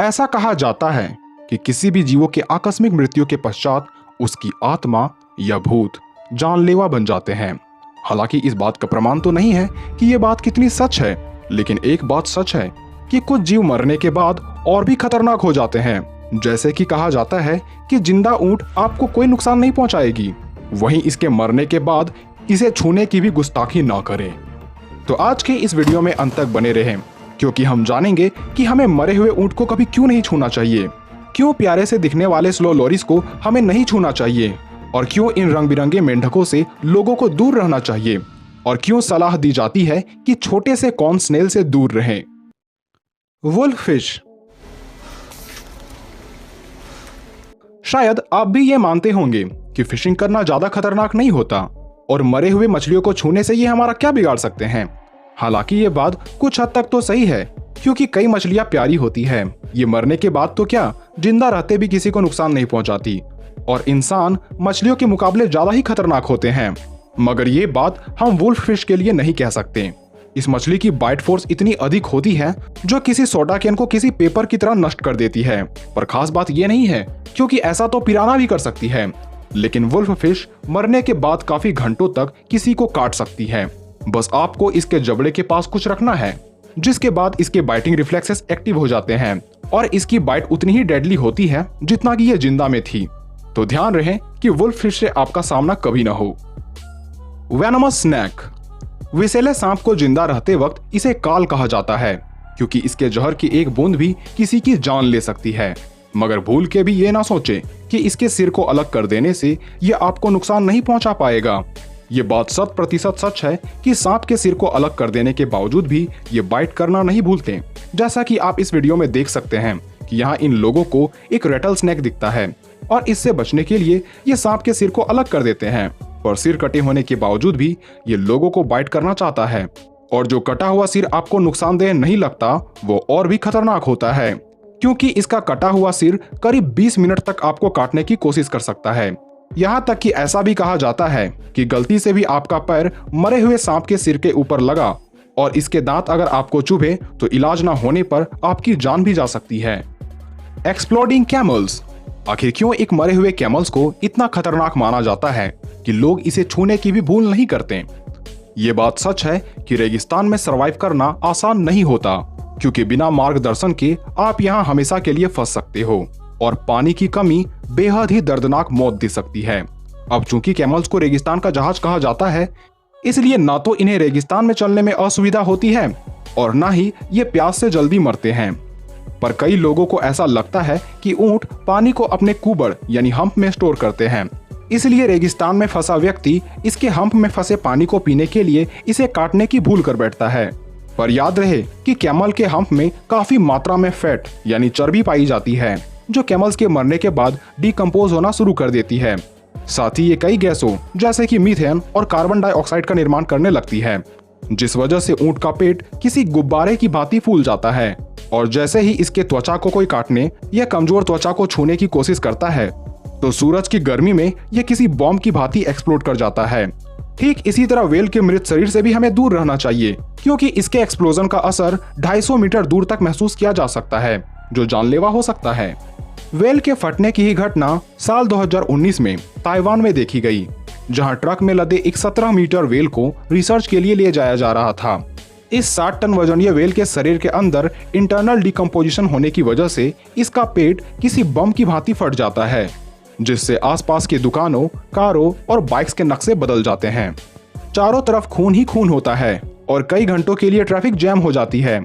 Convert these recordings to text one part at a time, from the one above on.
ऐसा कहा जाता है कि किसी भी जीवों के आकस्मिक मृत्यु के पश्चात उसकी आत्मा या भूत जानलेवा बन जाते हैं। हालांकि इस बात का प्रमाण तो नहीं है कि ये बात कितनी सच है, लेकिन एक बात सच है कि कुछ जीव मरने के बाद और भी खतरनाक हो जाते हैं। जैसे कि कहा जाता है कि जिंदा ऊंट आपको कोई नुकसान नहीं पहुंचाएगी, वहीं इसके मरने के बाद इसे छूने की भी गुस्ताखी ना करें। तो आज के इस वीडियो में अंत तक बने रहें, क्योंकि हम जानेंगे कि हमें मरे हुए ऊंट को कभी क्यों नहीं छूना चाहिए, क्यों प्यारे से दिखने वाले स्लो लोरिस को हमें नहीं छूना चाहिए, और क्यों इन रंग बिरंगे मेंढकों से लोगों को दूर रहना चाहिए, और क्यों सलाह दी जाती है कि छोटे से कॉर्न स्नेल से दूर रहें। Wolf fish. शायद आप भी ये मानते होंगे कि फिशिंग करना ज्यादा खतरनाक नहीं होता और मरे हुए मछलियों को छूने से ये हमारा क्या बिगाड़ सकते हैं। हालांकि ये बात कुछ हद तक तो सही है, क्योंकि कई मछलियां प्यारी होती है, ये मरने के बाद तो क्या जिंदा रहते भी किसी को नुकसान नहीं पहुंचाती, और इंसान मछलियों के मुकाबले ज्यादा ही खतरनाक होते हैं। मगर ये बात हम वुल्फ फिश के लिए नहीं कह सकते। इस मछली की बाइट फोर्स इतनी अधिक होती है जो किसी सोडा कैन को किसी पेपर की तरह नष्ट कर देती है। पर खास बात ये नहीं है, क्योंकि ऐसा तो पिराना भी कर सकती है, लेकिन वुल्फ फिश मरने के बाद काफी घंटों तक किसी को काट सकती है। बस आपको इसके जबड़े के पास कुछ रखना है, जिसके बाद इसके बाइटिंग रिफ्लेक्सेस एक्टिव हो जाते हैं और इसकी बाइट उतनी ही डेडली होती है जितना कि ये जिंदा में थी। तो ध्यान रहे कि वुल्फ फिश से आपका सामना कभी ना हो। Venomous snake. विषैले सांप को जिंदा रहते वक्त इसे काल कहा जाता है, क्योंकि इसके जहर की एक बूंद भी किसी की जान ले सकती है। मगर भूल के भी ये ना सोचे कि इसके सिर को अलग कर देने से ये आपको नुकसान नहीं पहुंचा पाएगा। ये बात 100% सच है कि सांप के सिर को अलग कर देने के बावजूद भी ये बाइट करना नहीं भूलते। जैसा कि आप इस वीडियो में देख सकते हैं कि यहाँ इन लोगों को एक रेटल स्नैक दिखता है और इससे बचने के लिए ये सांप के सिर को अलग कर देते हैं, पर सिर कटे होने के बावजूद भी ये लोगों को बाइट करना चाहता है। और जो कटा हुआ सिर आपको नुकसानदेह नहीं लगता, वो और भी खतरनाक होता है, क्योंकि इसका कटा हुआ सिर करीब 20 मिनट तक आपको काटने की कोशिश कर सकता है। यहाँ तक कि ऐसा भी कहा जाता है कि गलती से भी आपका पैर मरे हुए सांप के सिर के ऊपर लगा और इसके दांत अगर आपको चुभे तो इलाज ना होने पर आपकी जान भी जा सकती है। Exploding camels. आखिर क्यों एक मरे हुए कैमल्स को इतना खतरनाक माना जाता है कि लोग इसे छूने की भी भूल नहीं करते। ये बात सच है कि रेगिस्तान में सरवाइव करना आसान नहीं होता, क्योंकि बिना मार्गदर्शन के आप यहाँ हमेशा के लिए फंस सकते हो और पानी की कमी बेहद ही दर्दनाक मौत दे सकती है। अब चूंकि कैमल्स को रेगिस्तान का जहाज कहा जाता है, इसलिए ना तो इन्हें रेगिस्तान में चलने में असुविधा होती है और ना ही ये प्यास से जल्दी मरते हैं। पर कई लोगों को ऐसा लगता है कि ऊंट पानी को अपने कुबड़ यानी हम्प में स्टोर करते हैं, इसलिए रेगिस्तान में फंसा व्यक्ति इसके हम्प में फंसे पानी को पीने के लिए इसे काटने की भूल कर बैठता है। पर याद रहे कि कैमल के हम्प में काफी मात्रा में फैट यानी चर्बी पाई जाती है, जो कैमल्स के मरने के बाद डिकम्पोज होना शुरू कर देती है। साथ ही ये कई गैसों जैसे कि मीथेन और कार्बन डाइऑक्साइड का निर्माण करने लगती है, जिस वजह से ऊंट का पेट किसी गुब्बारे की भांति फूल जाता है, और जैसे ही इसके त्वचा को कोई काटने या कमजोर त्वचा को छूने की कोशिश करता है तो सूरज की गर्मी में यह किसी बॉम्ब की भांति एक्सप्लोड कर जाता है। ठीक इसी तरह वेल के मृत शरीर से भी हमें दूर रहना चाहिए, क्योंकि इसके एक्सप्लोजन का असर 250 मीटर दूर तक महसूस किया जा सकता है, जो जानलेवा हो सकता है। वेल के फटने की ही घटना साल 2019 में ताइवान में देखी गई, जहां ट्रक में लदे एक 17 मीटर वेल को रिसर्च के लिए ले जाया जा रहा था। इस 60 टन वजनीय वेल के शरीर के अंदर इंटरनल डिकम्पोजिशन होने की वजह से इसका पेट किसी बम की भांति फट जाता है, जिससे आसपास की दुकानों, कारों और बाइक्स के नक्शे बदल जाते हैं। चारों तरफ खून ही खून होता है और कई घंटों के लिए ट्रैफिक जैम हो जाती है।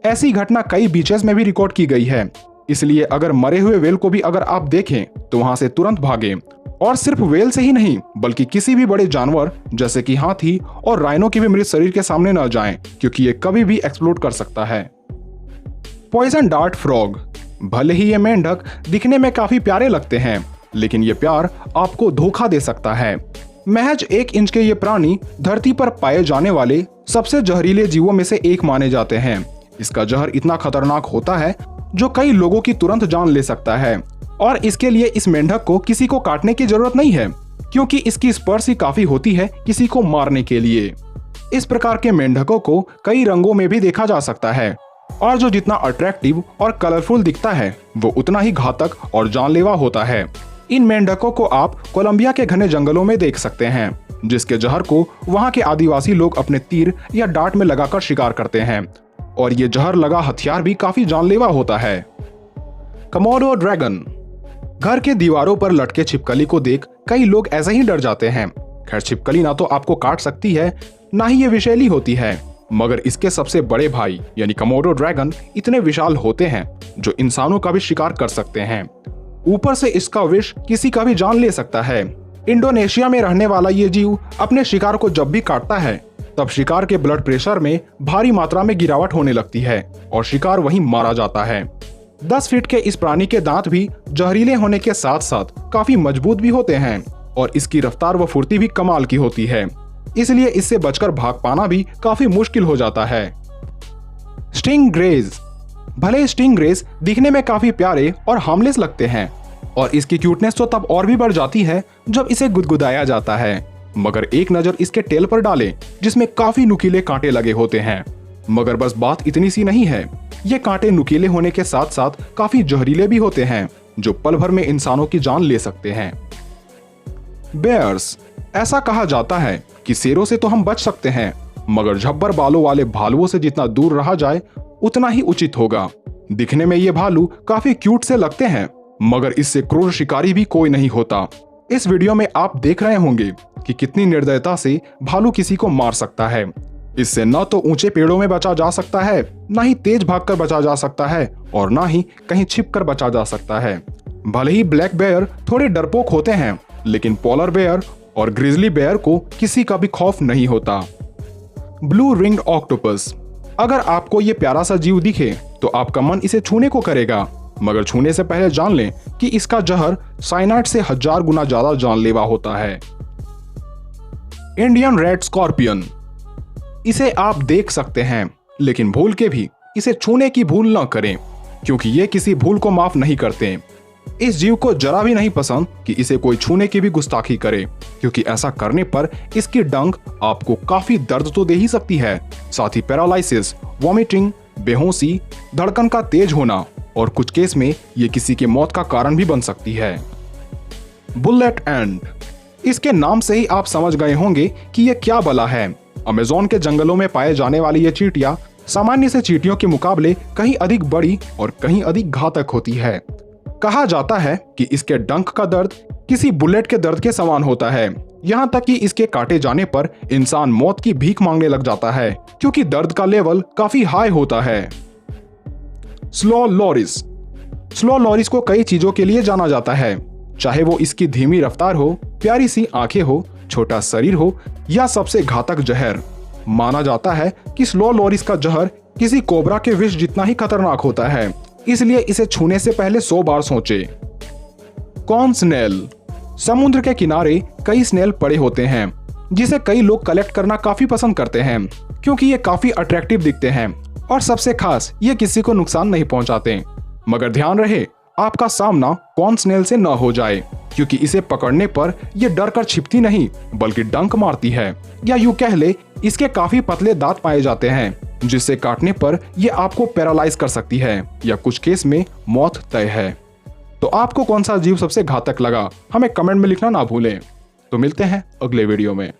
ऐसी घटना कई बीचेस में भी रिकॉर्ड की गई है, इसलिए अगर मरे हुए वेल को भी अगर आप देखें तो वहां से तुरंत भागें। और सिर्फ वेल से ही नहीं, बल्कि किसी भी बड़े जानवर जैसे कि हाथी और राइनो के भी मृत शरीर के सामने न जाएं, क्योंकि ये कभी भी एक्सप्लोड कर सकता है। Poison dart frog. भले ही ये मेंढक दिखने में काफी प्यारे लगते हैं, लेकिन ये प्यार आपको धोखा दे सकता है। महज 1 इंच के ये प्राणी धरती पर पाए जाने वाले सबसे जहरीले जीवों में से एक माने जाते हैं। इसका जहर इतना खतरनाक होता है जो कई लोगों की तुरंत जान ले सकता है, और इसके लिए इस मेंढक को किसी को काटने की जरूरत नहीं है, क्योंकि इसकी स्पर्श ही काफी होती है किसी को मारने के लिए। इस प्रकार के मेंढकों को कई रंगों में भी देखा जा सकता है, और जो जितना अट्रैक्टिव और कलरफुल दिखता है वो उतना ही घातक और जानलेवा होता है। इन मेंढकों को आप कोलंबिया के घने जंगलों में देख सकते हैं, जिसके जहर को वहां के आदिवासी लोग अपने तीर या डांट में लगाकर शिकार करते हैं, और ये जहर लगा हथियार भी काफी जानलेवा होता है। Komodo dragon. घर के दीवारों पर लटके छिपकली को देख कई लोग ऐसे ही डर जाते हैं। खैर, छिपकली ना तो आपको काट सकती है, ना ही ये विषैली होती है, मगर इसके सबसे बड़े भाई यानी कमोडो ड्रैगन इतने विशाल होते हैं जो इंसानों का भी शिकार कर सकते हैं। ऊपर से इसका विष किसी का भी जान ले सकता है। इंडोनेशिया में रहने वाला ये जीव अपने शिकार को जब भी काटता है तब शिकार के ब्लड प्रेशर में भारी मात्रा में गिरावट होने लगती है और शिकार वहीं मारा जाता है। 10 फीट के इस प्राणी के दांत भी जहरीले होने के साथ साथ काफी मजबूत भी होते हैं और इसकी रफ्तार व फुर्ती भी कमाल की होती है, इसलिए इससे बचकर भाग पाना भी काफी मुश्किल हो जाता है। स्टिंगरेज। भले स्टिंगरेज दिखने में काफी प्यारे और हार्मलेस लगते हैं और इसकी क्यूटनेस तो तब और भी बढ़ जाती है जब इसे गुदगुदाया जाता है, मगर एक नजर इसके टेल पर डालें जिसमें काफी नुकीले कांटे लगे होते हैं। मगर बस बात इतनी सी नहीं है, ये कांटे नुकीले होने के साथ साथ काफी जहरीले भी होते हैं जो पल भर में इंसानों की जान ले सकते हैं। बेयर्स। ऐसा कहा जाता है कि शेरों से तो हम बच सकते हैं, मगर झब्बर बालों वाले भालुओं से जितना दूर रहा जाए उतना ही उचित होगा। दिखने में ये भालू काफी क्यूट से लगते हैं, मगर इससे क्रूर शिकारी भी कोई नहीं होता। इस वीडियो में आप देख रहे होंगे कि कितनी निर्दयता से भालू किसी को मार सकता है। इससे न तो ऊंचे पेड़ों में बचा जा सकता है, न ही तेज भागकर बचा जा सकता है, और न ही कहीं छिपकर बचा जा सकता है। भले ही ब्लैक बेयर थोड़े डरपोक होते हैं, लेकिन पोलर बेयर और ग्रिजली बेयर को किसी का भी खौफ नहीं होता। Blue ringed octopus. अगर आपको ये प्यारा सा जीव दिखे तो आपका मन इसे छूने को करेगा, मगर छूने से पहले जान लें कि इसका जहर साइनाइड से 1000 गुना ज्यादा जानलेवा होता है। Indian red scorpion. इसे आप देख सकते हैं, लेकिन भूल के भी इसे छूने की भूल न करें, क्योंकि ये किसी भूल को माफ नहीं करते। इस जीव को जरा भी नहीं पसंद कि इसे कोई छूने की भी गुस्ताखी करे, क्योंकि ऐसा करने पर इसकी डंक आपको काफी दर्द तो दे ही सकती है, साथ ही पैरालिसिस, वॉमिटिंग, बेहोशी, धड़कन का तेज होना और कुछ केस में ये किसी के मौत का कारण भी बन सकती है। बुलेट एंट। इसके नाम से ही आप समझ गए होंगे कि ये क्या बला है। अमेज़न के जंगलों में पाए जाने वाली ये चींटियां सामान्य से चींटियों के मुकाबले कहीं अधिक बड़ी और कहीं अधिक घातक होती है। कहा जाता है कि इसके डंक का दर्द किसी बुलेट के दर्द के समान होता है, यहाँ तक कि इसके काटे जाने पर इंसान मौत की भीख मांगने लग जाता है, क्योंकि दर्द का लेवल काफी हाई होता है। Slow loris. स्लो लॉरिस को कई चीजों के लिए जाना जाता है, चाहे वो इसकी धीमी रफ्तार हो, प्यारी सी आंखें हो, छोटा शरीर हो या सबसे घातक जहर। माना जाता है कि स्लो लॉरिस का जहर किसी कोबरा के विष जितना ही खतरनाक होता है, इसलिए इसे छूने से पहले 100 बार सोचे। Cone snail. समुद्र के किनारे कई स्नेल पड़े होते हैं, जिसे कई लोग कलेक्ट करना काफी पसंद करते हैं, क्योंकि ये काफी अट्रैक्टिव दिखते हैं और सबसे खास ये किसी को नुकसान नहीं पहुंचाते। मगर ध्यान रहे आपका सामना कॉर्न स्नेल से न हो जाए, क्योंकि इसे पकड़ने पर यह डर कर छिपती नहीं बल्कि डंक मारती है, या यूं कह ले इसके काफी पतले दांत पाए जाते हैं, जिससे काटने पर यह आपको पैरालाइज कर सकती है या कुछ केस में मौत तय है। तो आपको कौन सा जीव सबसे घातक लगा, हमें कमेंट में लिखना ना भूलें। तो मिलते हैं अगले वीडियो में।